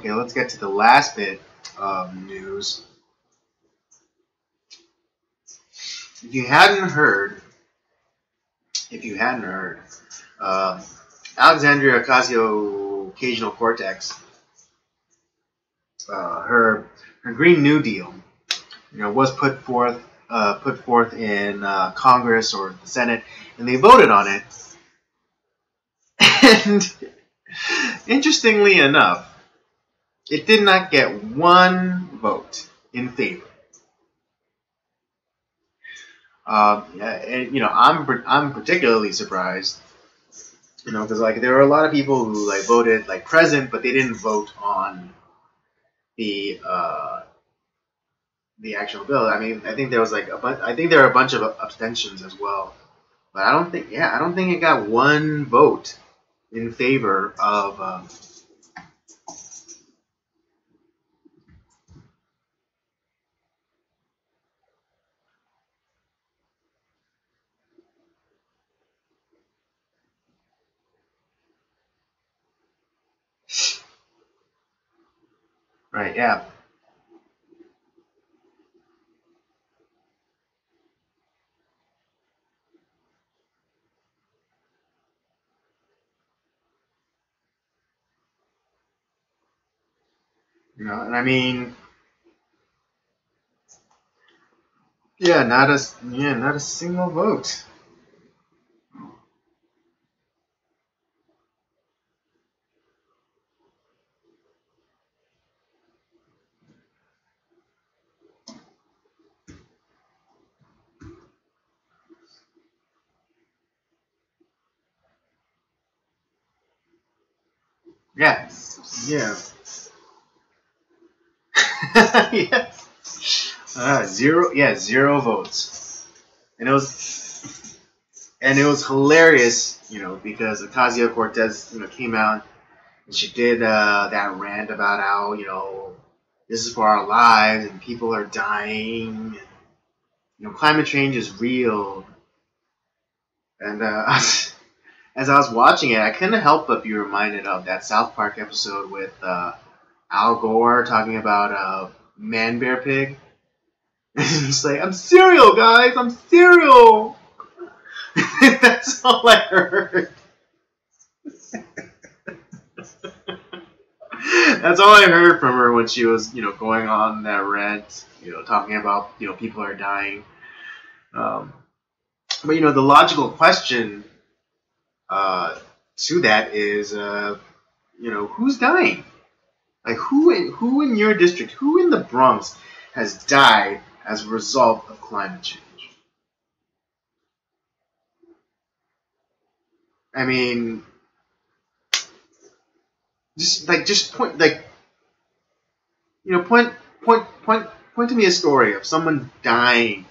Okay, let's get to the last bit of news. If you hadn't heard, Alexandria Ocasio-Cortez, her Green New Deal, was put forth in Congress or the Senate, and they voted on it. And interestingly enough, it did not get one vote in favor. And I'm particularly surprised, because there were a lot of people who voted present, but they didn't vote on the actual bill. I mean, I think there was I think there were a bunch of abstentions as well, but I don't think it got one vote in favor of. Right, yeah. And I mean, not a single vote. Yeah, yeah. Yeah. Zero votes, and it was hilarious, because Ocasio-Cortez, came out and she did that rant about how this is for our lives and people are dying, and climate change is real, and as I was watching it, I couldn't help but be reminded of that South Park episode with Al Gore talking about Man Bear Pig. He's like, I'm cereal, guys, I'm cereal. That's all I heard. That's all I heard from her when she was, going on that rant, talking about, people are dying. But the logical question to that is, who's dying? Like, who in your district, who in the Bronx has died as a result of climate change? I mean, just point point to me a story of someone dying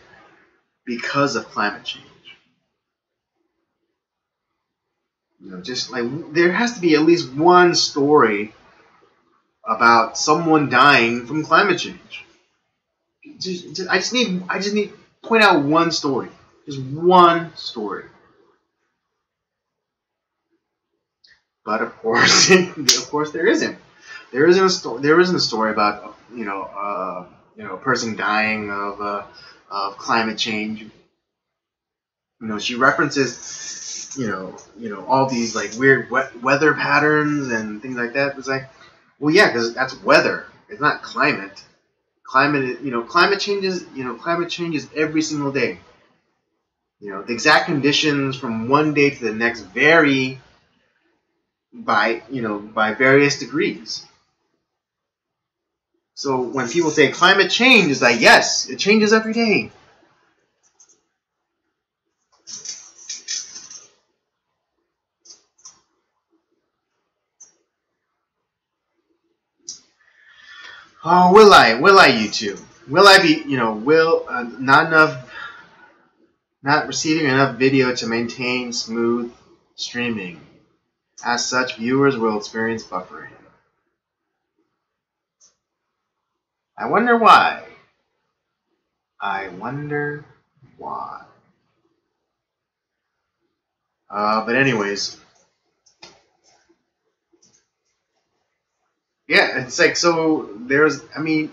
because of climate change. Just there has to be at least one story about someone dying from climate change. I just need point out one story, just one story. But of course, there isn't. There isn't a story. There isn't a story about a person dying of climate change. She references all these weird weather patterns and things like that. It's like, well, yeah, because that's weather. It's not climate. Climate changes. Climate changes every single day. The exact conditions from one day to the next vary by various degrees. So when people say climate change, it's like, yes, it changes every day. Oh, will I, YouTube? Will I be, not receiving enough video to maintain smooth streaming? As such, viewers will experience buffering. I wonder why. But anyways, Yeah, it's like so. There's, I mean,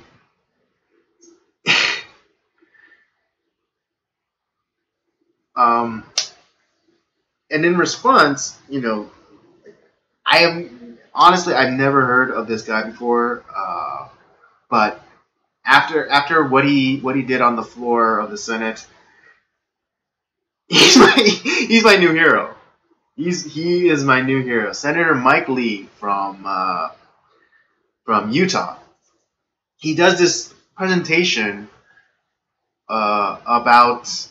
um, and in response, I am honestly I've never heard of this guy before, but after what he did on the floor of the Senate, he's my new hero. He is my new hero, Senator Mike Lee from Utah. He does this presentation about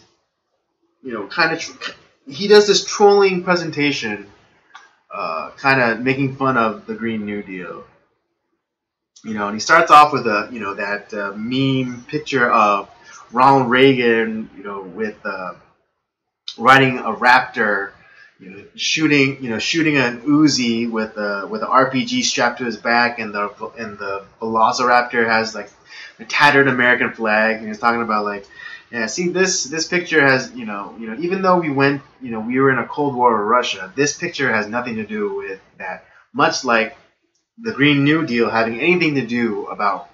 kind of he does this trolling presentation, kind of making fun of the Green New Deal. And he starts off with that meme picture of Ronald Reagan, with riding a raptor, shooting an Uzi with an RPG strapped to his back, and the Velociraptor has like a tattered American flag, and he's talking about like, yeah, see this picture has even though we were in a Cold War with Russia, this picture has nothing to do with that, much like the Green New Deal having anything to do about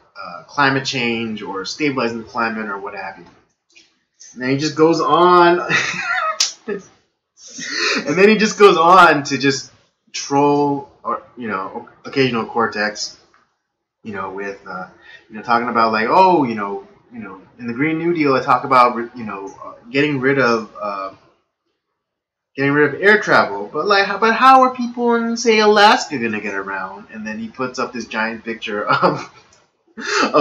climate change or stabilizing the climate or what have you. And then he just goes on. And then he just goes on to just troll, or occasional Cortex, with talking about like, oh, in the Green New Deal, I talk about getting rid of air travel, but how are people in, say, Alaska gonna get around? And then he puts up this giant picture of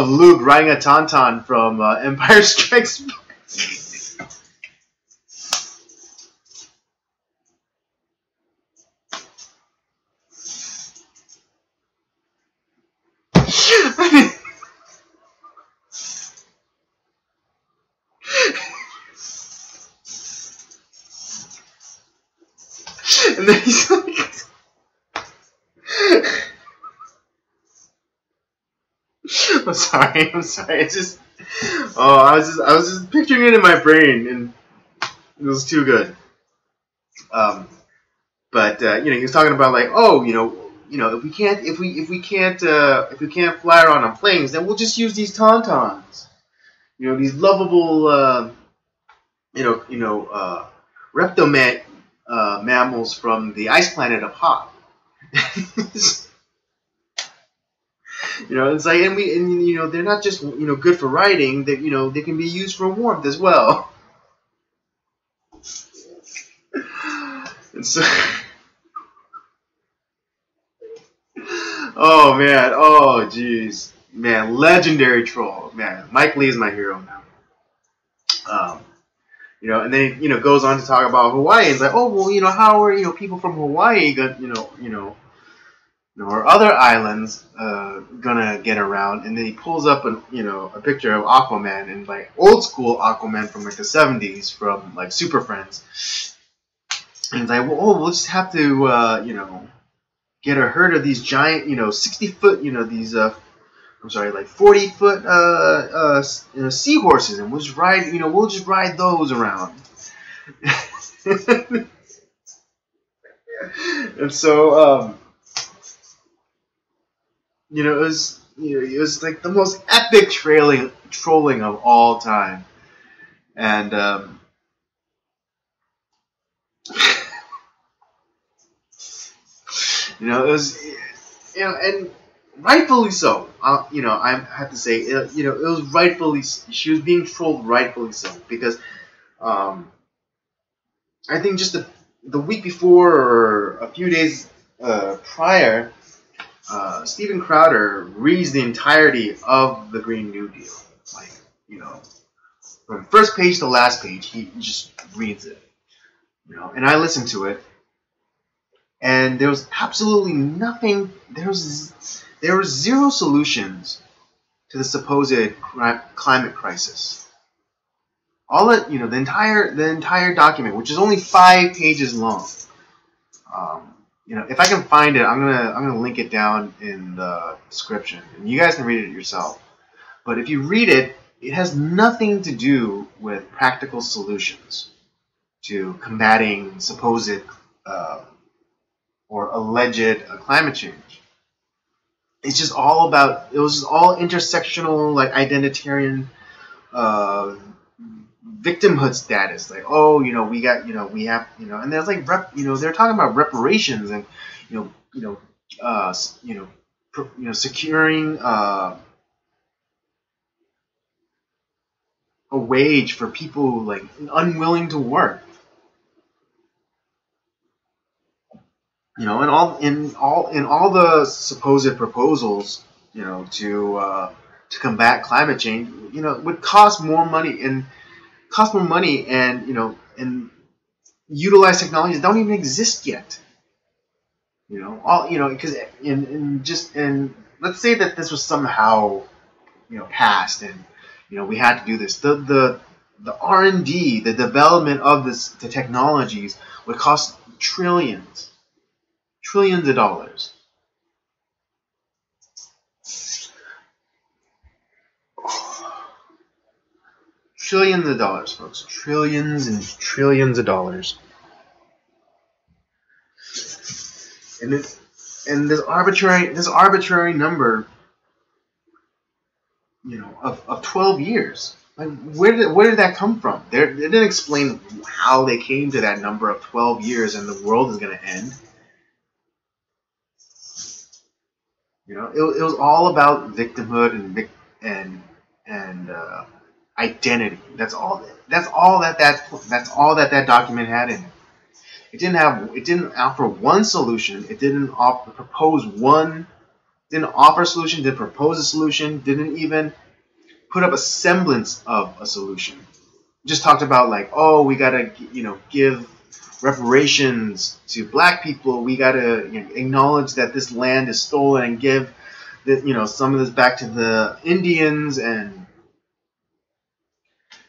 Luke riding a tauntaun from Empire Strikes Back. And then he's like, I'm sorry. It's just, oh, I was just picturing it in my brain, and it was too good. Um, but he was talking about like, oh, if we can't fly around on planes, then we'll just use these tauntauns. These lovable, reptoman mammals from the ice planet of Hoth. It's like, and they're not just good for riding. They can be used for warmth as well. And so, oh man, oh jeez, man, legendary troll, man. Mike Lee is my hero now. And then goes on to talk about Hawaii. It's like, oh well, how are people from Hawaii or other islands gonna get around? And then he pulls up a picture of Aquaman, and like old school Aquaman from like the 70s from like Super Friends. And it's like, well, we'll just have to get a herd of these giant 60-foot these like 40-foot seahorses, and we'll just ride those around. And so it was like the most epic trolling of all time. And it was, and rightfully so. I have to say, it was rightfully, she was being trolled rightfully so, because I think just the week before or a few days prior, Steven Crowder reads the entirety of the Green New Deal. Like, from first page to last page, he just reads it. And I listened to it, and there was absolutely nothing. There were zero solutions to the supposed climate crisis. All that the entire document, which is only 5 pages long. If I can find it, I'm gonna link it down in the description, and you guys can read it yourself. But if you read it, it has nothing to do with practical solutions to combating supposed or alleged climate change. it's just all about, it was just all intersectional, like identitarian uh, victimhood status. Like, oh, we got, we have, and there's like they're talking about reparations and you know you know uh, you know securing a wage for people like unwilling to work. In all the supposed proposals, to combat climate change, would cost more money, and utilize technologies that don't even exist yet. Because and let's say that this was somehow passed, and we had to do this. The R&D, the development of the technologies would cost trillions of dollars. Trillions of dollars, folks. Trillions and trillions of dollars. And this arbitrary number, of 12 years. Like, where did that come from? It didn't explain how they came to that number of 12 years and the world is going to end. It was all about victimhood and identity. That's all that document had in it. It didn't offer one solution. It didn't offer a solution. Didn't propose a solution. Didn't even put up a semblance of a solution. Just talked about like, oh, we gotta give reparations to black people. We gotta acknowledge that this land is stolen and give some of this back to the Indians, and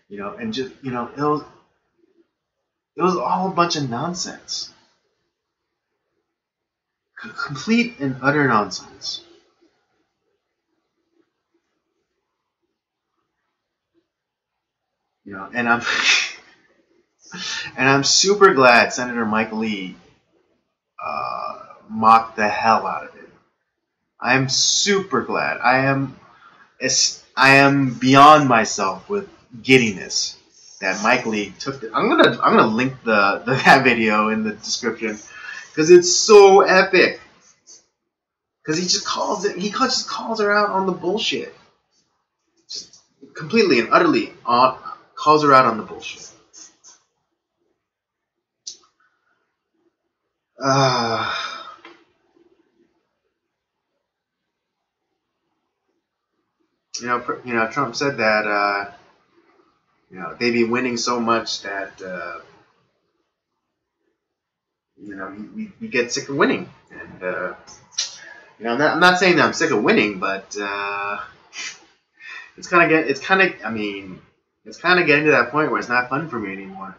and just it was all a bunch of nonsense, complete and utter nonsense. And I'm super glad Senator Mike Lee mocked the hell out of it. I am super glad. I am beyond myself with getting this. That Mike Lee took. I'm gonna link that video in the description because it's so epic. Because he just calls her out on the bullshit, just completely and utterly calls her out on the bullshit. Trump said that they'd be winning so much that we get sick of winning, and I'm not saying that I'm sick of winning, but it's kind of getting to that point where it's not fun for me anymore.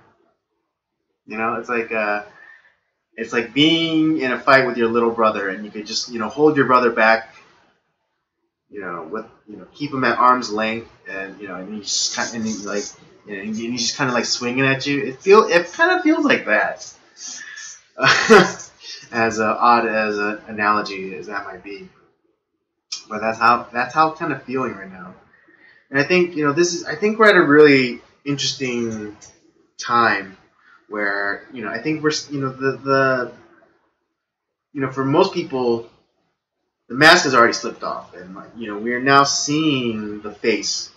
It's like being in a fight with your little brother, and you could just hold your brother back, keep him at arm's length, and and you just kind of like swinging at you. It kind of feels like that. As odd as an analogy as that might be, but that's how I'm kind of feeling right now. And I think I think we're at a really interesting time where I think we're for most people the mask has already slipped off, and we are now seeing the face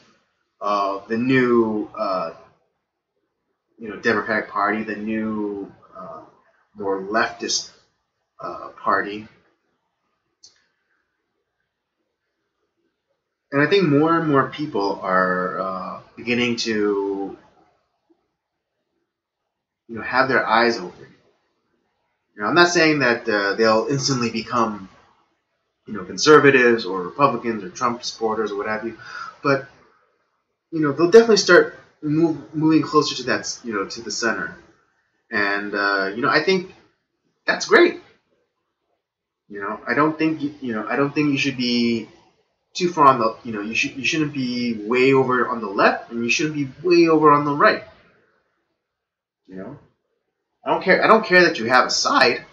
of the new Democratic Party, the new more leftist party. And I think more and more people are beginning to have their eyes open. I'm not saying that they'll instantly become conservatives or Republicans or Trump supporters or what have you, but they'll definitely start moving closer to that to the center, and I think that's great. I don't think you should be too far on the you shouldn't be way over on the left, and you shouldn't be way over on the right. I don't care that you have a side.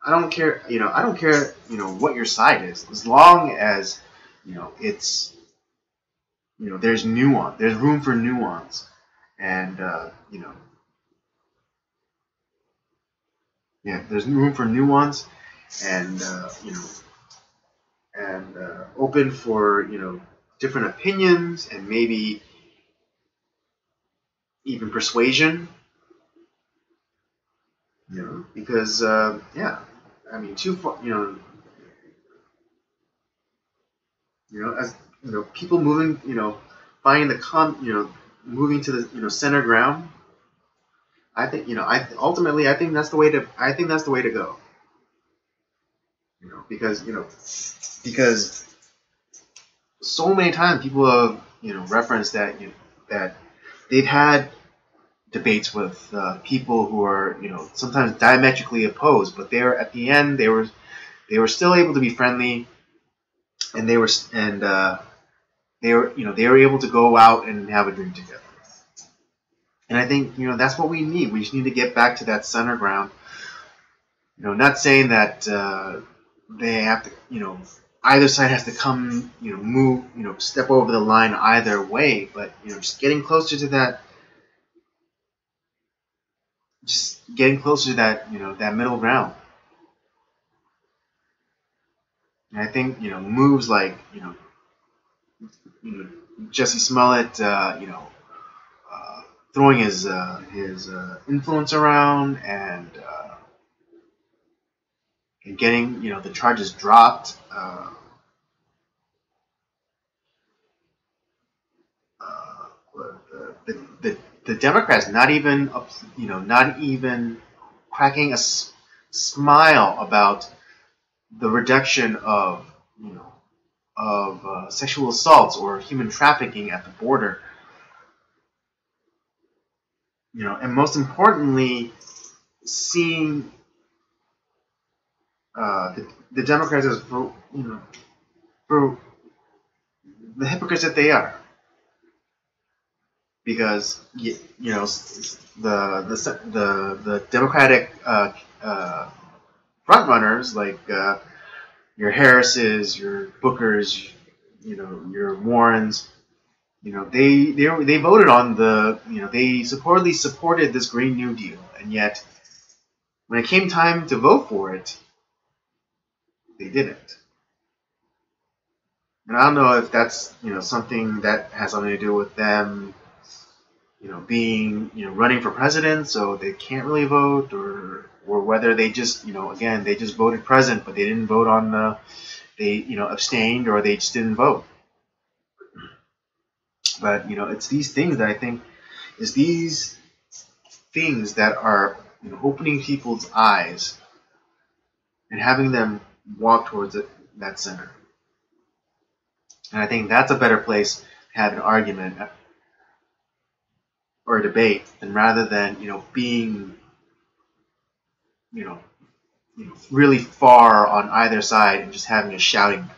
I don't care. I don't care. What your side is, as long as it's there's nuance. There's room for nuance, and yeah, there's room for nuance, and open for different opinions and maybe even persuasion. Because yeah, I mean, too far. As people moving, finding moving to the center ground. I think ultimately I think that's the way to go. Because because so many times people have referenced that that they've had debates with people who are sometimes diametrically opposed, but they're at the end they were still able to be friendly, and they were able to go out and have a drink together. And I think that's what we need. We just need to get back to that center ground. Not saying that they have to, either side has to come, move, step over the line either way, but just getting closer to that, that middle ground. And I think moves like Jesse Smollett, throwing his influence around and getting the charges dropped. The Democrats not even cracking a smile about the reduction of sexual assaults or human trafficking at the border. And most importantly, seeing the Democrats as for the hypocrites that they are, because the Democratic front runners like your Harrises, your Bookers, your Warrens, they voted on they supposedly supported this Green New Deal, and yet when it came time to vote for it, they didn't. And I don't know if that's something that has something to do with them being running for president, so they can't really vote, or whether they just again they just voted president, but they didn't vote on they abstained, or they just didn't vote. But it's these things that I think is these things that are opening people's eyes and having them walk towards that center. And I think that's a better place to have an argument or a debate, than rather than being really far on either side and just having a shouting match.